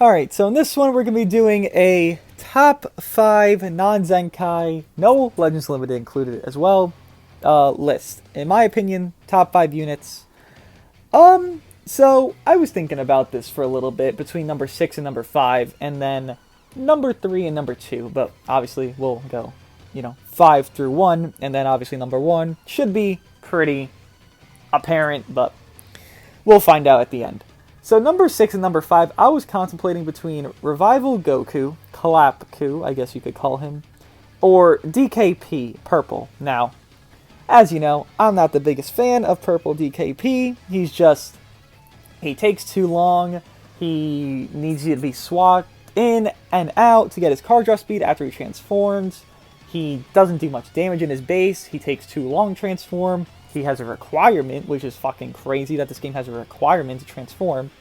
Alright, so in this one we're going to be doing a top 5 non-Zenkai, no Legends Limited included as well, list. In my opinion, top 5 units. So I was thinking about this for a little bit between number 6 and number 5, and then number 3 and number 2, but obviously we'll go, 5 through 1, and then obviously number 1 should be pretty apparent, but we'll find out at the end. So number 6 and number 5, I was contemplating between Revival Goku, Kalapku, I guess you could call him, or DKP, Purple. Now, as you know, I'm not the biggest fan of Purple DKP. He takes too long. He needs you to be swapped in and out to get his card draw speed after he transforms. He doesn't do much damage in his base. He takes too long to transform. He has a requirement, which is fucking crazy that this game has a requirement to transform.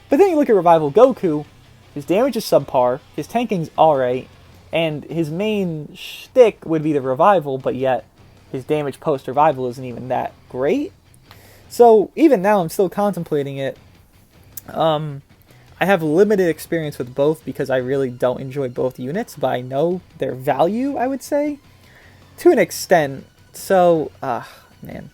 But then you look at Revival Goku, his damage is subpar, his tanking's alright, and his main shtick would be the revival, but yet his damage post-revival isn't even that great. So even now I'm still contemplating it. I have limited experience with both because I really don't enjoy both units, but I know their value, I would say, to an extent. So, man.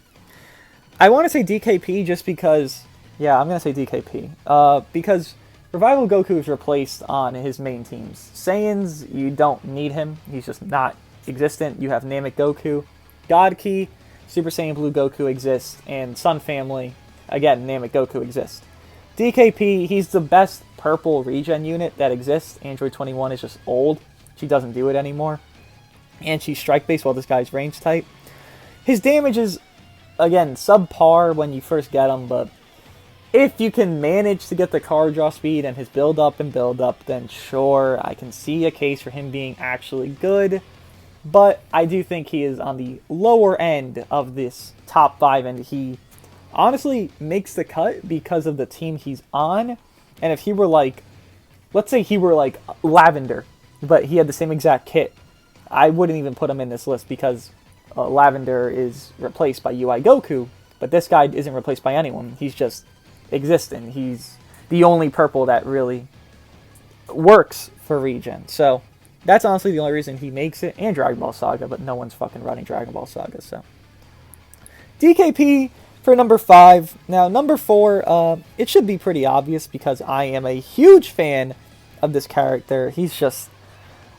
I want to say DKP just because... Yeah, I'm going to say DKP. Because Revival Goku is replaced on his main teams. Saiyans, you don't need him. He's just not existent. You have Namek Goku. God Key, Super Saiyan Blue Goku exists. And Sun Family, again, Namek Goku exists. DKP, he's the best purple regen unit that exists. Android 21 is just old. She doesn't do it anymore. And she's strike-based while this guy's range type. His damage is, again, subpar when you first get him, but if you can manage to get the card draw speed and his build up, then sure, I can see a case for him being actually good. But I do think he is on the lower end of this top 5, and he honestly makes the cut because of the team he's on. And if he were like, let's say he were like Lavender, but he had the same exact kit, I wouldn't even put him in this list because Lavender is replaced by UI Goku, but this guy isn't replaced by anyone. He's just existent. He's the only purple that really works for regen. So that's honestly the only reason he makes it, and Dragon Ball Saga, but no one's fucking running Dragon Ball Saga, so. DKP for number 5. Now, number 4, it should be pretty obvious because I am a huge fan of this character. He's just...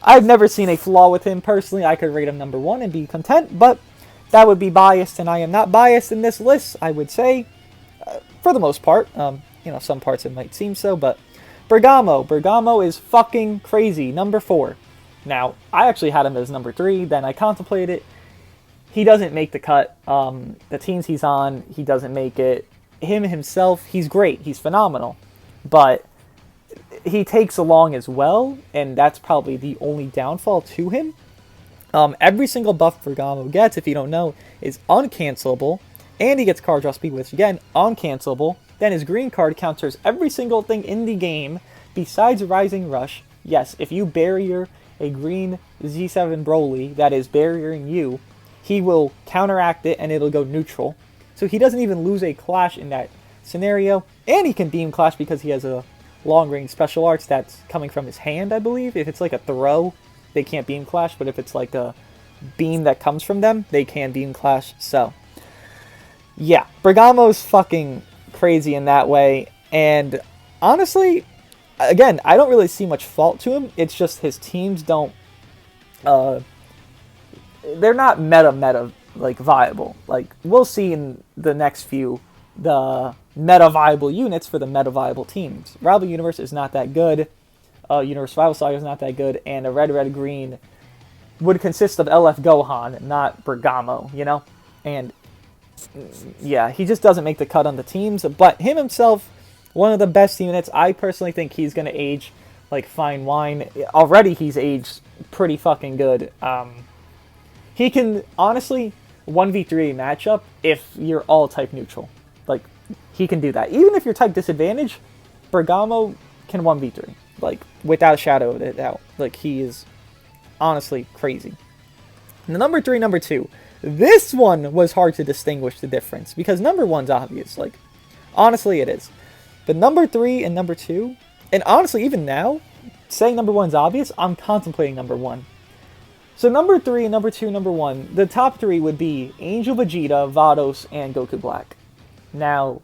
I've never seen a flaw with him personally. I could rate him number 1 and be content, but that would be biased, and I am not biased in this list, I would say. For the most part. Some parts it might seem so, but Bergamo. Bergamo is fucking crazy. Number 4. Now, I actually had him as number 3, then I contemplated it. He doesn't make the cut. The teams he's on, he doesn't make it. Him himself, he's great. He's phenomenal. But he takes along as well, and that's probably the only downfall to him. Every single buff Bergamo gets, if you don't know, is uncancelable. And he gets card draw speed, which again, uncancelable. Then his green card counters every single thing in the game besides Rising Rush. Yes, if you barrier a green Z7 Broly that is barriering you, he will counteract it and it'll go neutral. So he doesn't even lose a clash in that scenario. And he can beam clash because he has a long range special arts that's coming from his hand, I believe. If it's like a throw, they can't beam clash. But if it's like a beam that comes from them, they can beam clash. So yeah, Bergamo's fucking crazy in that way, and honestly, again, I don't really see much fault to him. It's just his teams don't, they're not meta, like, viable. Like, we'll see in the next few, the meta-viable units for the meta-viable teams. Rival Universe is not that good, Universe Rival Saga is not that good, and a red-red-green would consist of LF Gohan, not Bergamo, and yeah, he just doesn't make the cut on the teams, but him himself, one of the best units. I personally think he's going to age like fine wine. Already he's aged pretty fucking good. He can, honestly, 1v3 matchup if you're all type neutral. Like, he can do that. Even if you're type disadvantage, Bergamo can 1v3. Like, without a shadow of a doubt. Like, he is honestly crazy. And the number 2, This one was hard to distinguish the difference, because number 1's obvious. Like, honestly, it is. But number 3 and number 2, and honestly, even now, saying number 1's obvious, I'm contemplating number 1. So number 3, number 2, number 1, the top 3 would be Angel Vegeta, Vatos, and Goku Black. Now,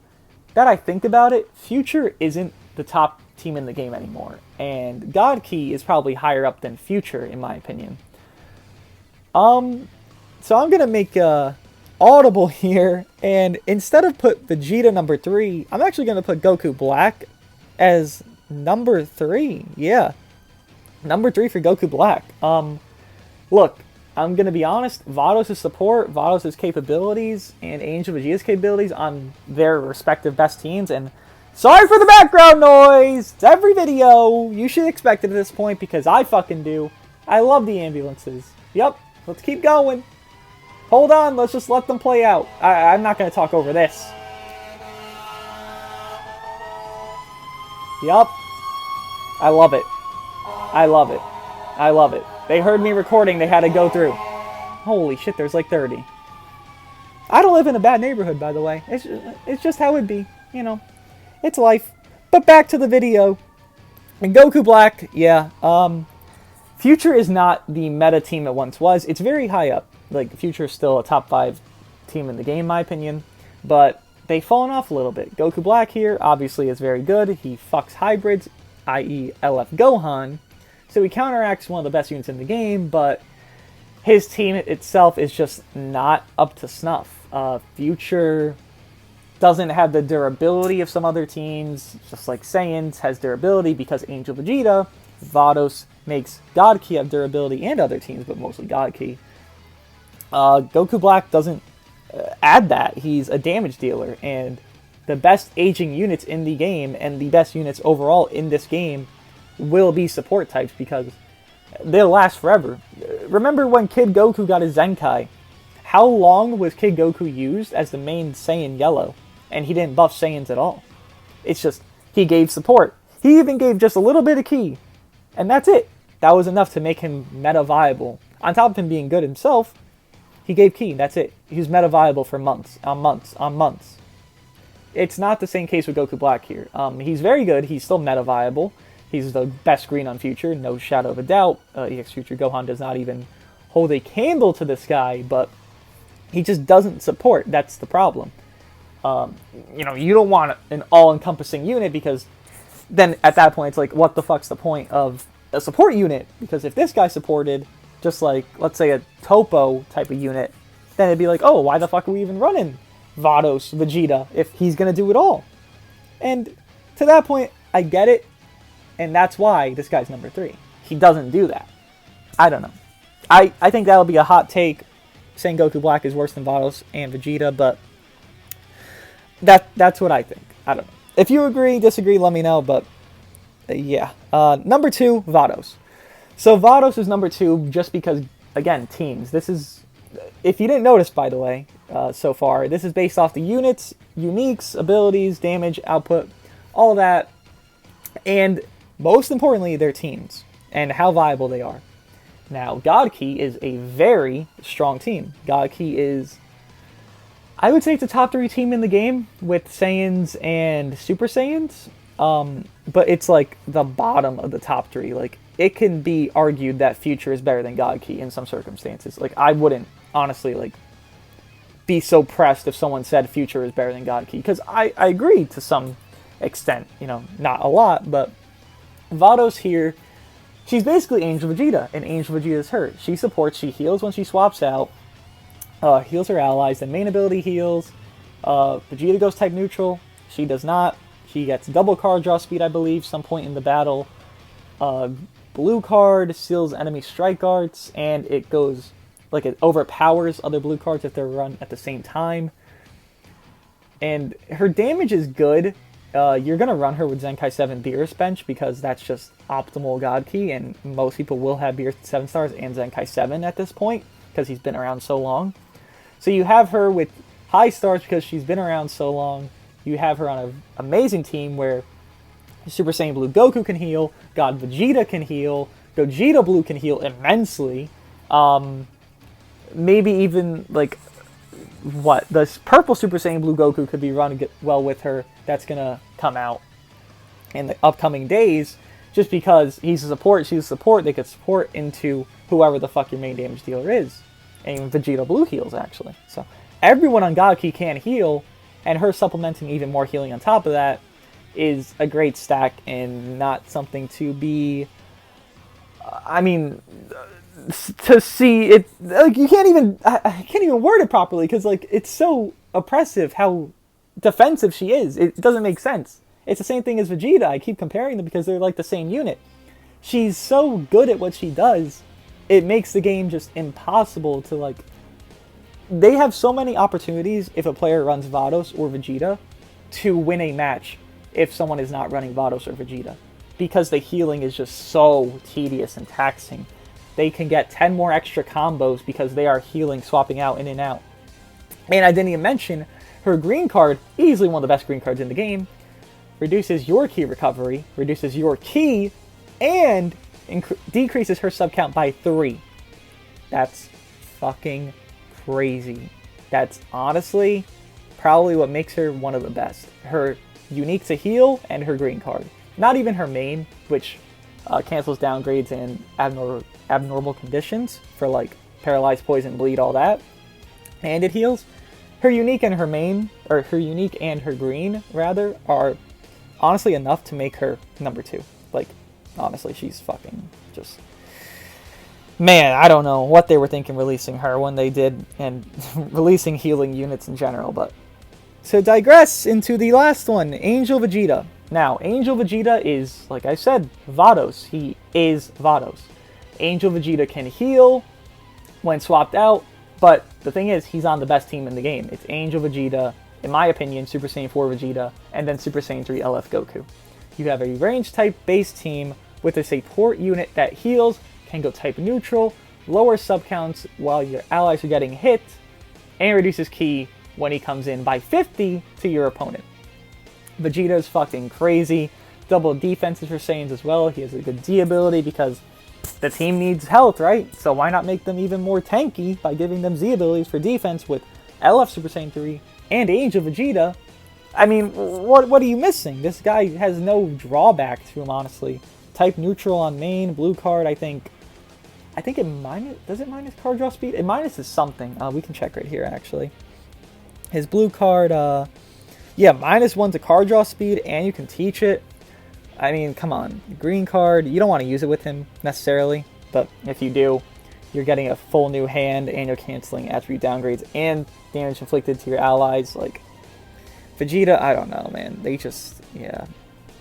that I think about it, Future isn't the top team in the game anymore, and God Key is probably higher up than Future, in my opinion. So I'm gonna make a audible here, and instead of put Vegeta number 3, I'm actually gonna put Goku Black as number 3. Yeah, number 3 for Goku Black. Look, I'm gonna be honest. Vatos' support, Vatos' capabilities, and Angel Vegeta's capabilities on their respective best teams. And sorry for the background noise. It's every video. You should expect it at this point because I fucking do. I love the ambulances. Yep. Let's keep going. Hold on, let's just let them play out. I'm not going to talk over this. Yup. I love it. I love it. I love it. They heard me recording, they had to go through. Holy shit, there's like 30. I don't live in a bad neighborhood, by the way. It's just how it be, you know. It's life. But back to the video. And Goku Black, yeah. Future is not the meta team it once was. It's very high up. Like, Future is still a top 5 team in the game, in my opinion. But they've fallen off a little bit. Goku Black here, obviously, is very good. He fucks hybrids, i.e. LF Gohan. So he counteracts one of the best units in the game, but his team itself is just not up to snuff. Future doesn't have the durability of some other teams, just like Saiyans has durability because Angel Vegeta. Vatos makes God Key have durability and other teams, but mostly God Key. Goku Black doesn't add that. He's a damage dealer, and the best aging units in the game and the best units overall in this game will be support types because they'll last forever. Remember when Kid Goku got his Zenkai? How long was Kid Goku used as the main Saiyan Yellow? And he didn't buff Saiyans at all. It's just, he gave support. He even gave just a little bit of Ki. And that's it. That was enough to make him meta viable. On top of him being good himself, he gave Ki. That's it. He was meta viable for months, on months, on months. It's not the same case with Goku Black here. He's very good. He's still meta viable. He's the best green on Future, no shadow of a doubt. EX Future Gohan does not even hold a candle to this guy, but he just doesn't support. That's the problem. You know, you don't want an all-encompassing unit because then at that point it's like, what the fuck's the point of a support unit? Because if this guy supported just like, let's say a Topo type of unit, then it'd be like, oh, why the fuck are we even running Vatos, Vegeta, if he's going to do it all? And to that point, I get it. And that's why this guy's number 3. He doesn't do that. I don't know. I think that'll be a hot take, saying Goku Black is worse than Vatos and Vegeta, but that's what I think. I don't know. If you agree, disagree, let me know, but yeah. Number 2, Vatos. So Vatos is number 2 just because, again, teams. This is, if you didn't notice, by the way, so far, this is based off the units, uniques, abilities, damage, output, all that, and most importantly, their teams and how viable they are. Now, God Key is a very strong team. God Key is, I would say it's a top 3 team in the game with Saiyans and Super Saiyans. But it's like the bottom of the top 3. Like, it can be argued that Future is better than God Key in some circumstances. Like, I wouldn't, honestly, like, be so pressed if someone said Future is better than God Key. Because I agree to some extent. You know, not a lot, but Vatos here, she's basically Angel Vegeta, and Angel Vegeta is her. She supports, she heals when she swaps out, heals her allies, then main ability heals. Vegeta goes type neutral, she does not. She gets double card draw speed, I believe, some point in the battle. Blue card seals enemy strike arts, and it goes, like, it overpowers other blue cards if they're run at the same time. And her damage is good. You're going to run her with Zenkai 7 Beerus bench because that's just optimal God Key, and most people will have Beerus 7 stars and Zenkai 7 at this point because he's been around so long. So you have her with high stars because she's been around so long. You have her on an amazing team where Super Saiyan Blue Goku can heal, God Vegeta can heal, Gogeta Blue can heal immensely. maybe even, like, what? The purple Super Saiyan Blue Goku could be running well with her. That's going to come out in the upcoming days, just because he's a support, she's a support, they could support into whoever the fuck your main damage dealer is. And even Vegeta Blue heals, actually. So everyone on God Key can heal, and her supplementing even more healing on top of that is a great stack and not something to be... I mean, to see it... Like, you can't even... I can't even word it properly, because, like, it's so oppressive how defensive she is. It doesn't make sense. It's the same thing as Vegeta. I keep comparing them because they're like the same unit. She's so good at what she does, it makes the game just impossible to, like... They have so many opportunities if a player runs Vatos or Vegeta to win a match if someone is not running Vatos or Vegeta. Because the healing is just so tedious and taxing. They can get 10 more extra combos because they are healing, swapping out, in and out. And I didn't even mention her green card, easily one of the best green cards in the game, reduces your key recovery, reduces your key, and decreases her sub count by 3. That's fucking crazy. That's honestly probably what makes her one of the best. Her unique to heal and her green card. Not even her main, which cancels downgrades and abnormal conditions for, like, paralyzed, poison, bleed, all that. And it heals. Her unique and her main, or her unique and her green, rather, are honestly enough to make her number 2. Like, honestly, she's fucking just... Man, I don't know what they were thinking releasing her when they did, and releasing healing units in general, but... So digress into the last one, Angel Vegeta. Now, Angel Vegeta is, like I said, Vatos. He is Vatos. Angel Vegeta can heal when swapped out, but the thing is, he's on the best team in the game. It's Angel Vegeta, in my opinion, Super Saiyan 4 Vegeta, and then Super Saiyan 3 LF Goku. You have a range type base team with a support unit that heals, can go type neutral, lower sub counts while your allies are getting hit, and reduces ki when he comes in by 50 to your opponent. Vegeta's fucking crazy. Double defenses for Saiyans as well. He has a good D ability because the team needs health, right? So why not make them even more tanky by giving them Z abilities for defense with LF Super Saiyan 3 and Angel Vegeta? I mean, what are you missing? This guy has no drawback to him, honestly. Type neutral on main, blue card, I think it minus... Does it minus card draw speed? It minuses something. We can check right here, actually. His blue card, yeah, -1 to card draw speed, and you can teach it. I mean, come on. Green card, you don't want to use it with him, necessarily. But if you do, you're getting a full new hand, and you're canceling attribute downgrades and damage inflicted to your allies. Like, Vegeta, I don't know, man. They just, yeah.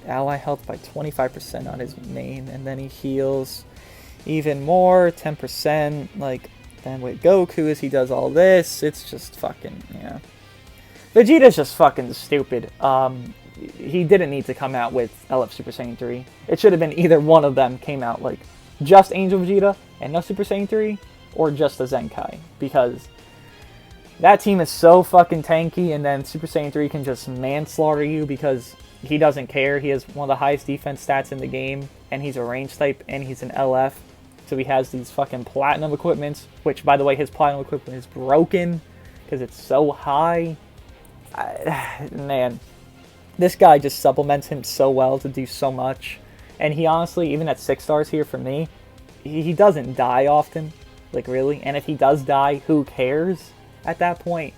Ally health by 25% on his main, and then he heals even more, 10%. Like, then with Goku, as he does all this, it's just fucking, yeah. Vegeta's just fucking stupid. He didn't need to come out with LF Super Saiyan 3. It should have been either one of them came out, like, just Angel Vegeta and no Super Saiyan 3, or just the ZENKAI, because that team is so fucking tanky, and then Super Saiyan 3 can just manslaughter you because he doesn't care. He has one of the highest defense stats in the game, and he's a range type, and he's an LF, so he has these fucking platinum equipments, which, by the way, his platinum equipment is broken because it's so high. Man, this guy just supplements him so well to do so much. And he honestly, even at 6 stars here for me, he doesn't die often. Like, really. And if he does die, who cares at that point?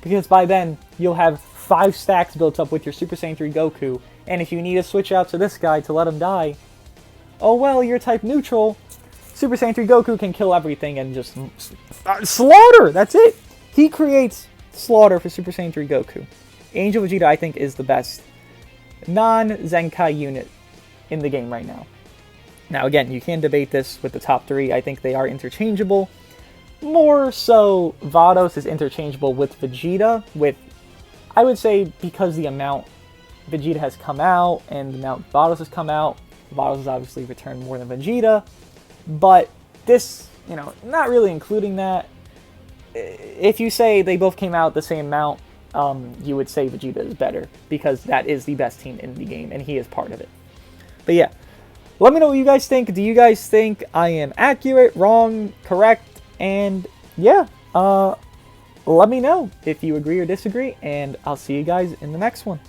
Because by then, you'll have 5 stacks built up with your Super Saiyan 3 Goku. And if you need to switch out to this guy to let him die, oh well, you're type neutral. Super Saiyan 3 Goku can kill everything and just slaughter! That's it! He creates slaughter for Super Saiyan 3 Goku. Angel Vegeta, I think, is the best non-ZENKAI unit in the game right now. Now, again, you can debate this with the top 3. I think they are interchangeable. More so, Vatos is interchangeable with Vegeta, with, I would say, because the amount Vegeta has come out and the amount Vatos has come out, Vatos has obviously returned more than Vegeta. But this, you know, not really including that. If you say they both came out the same amount, you would say Vegeta is better, because that is the best team in the game, and he is part of it. But yeah, let me know what you guys think. Do you guys think I am accurate, wrong, correct? And yeah, let me know if you agree or disagree, and I'll see you guys in the next one.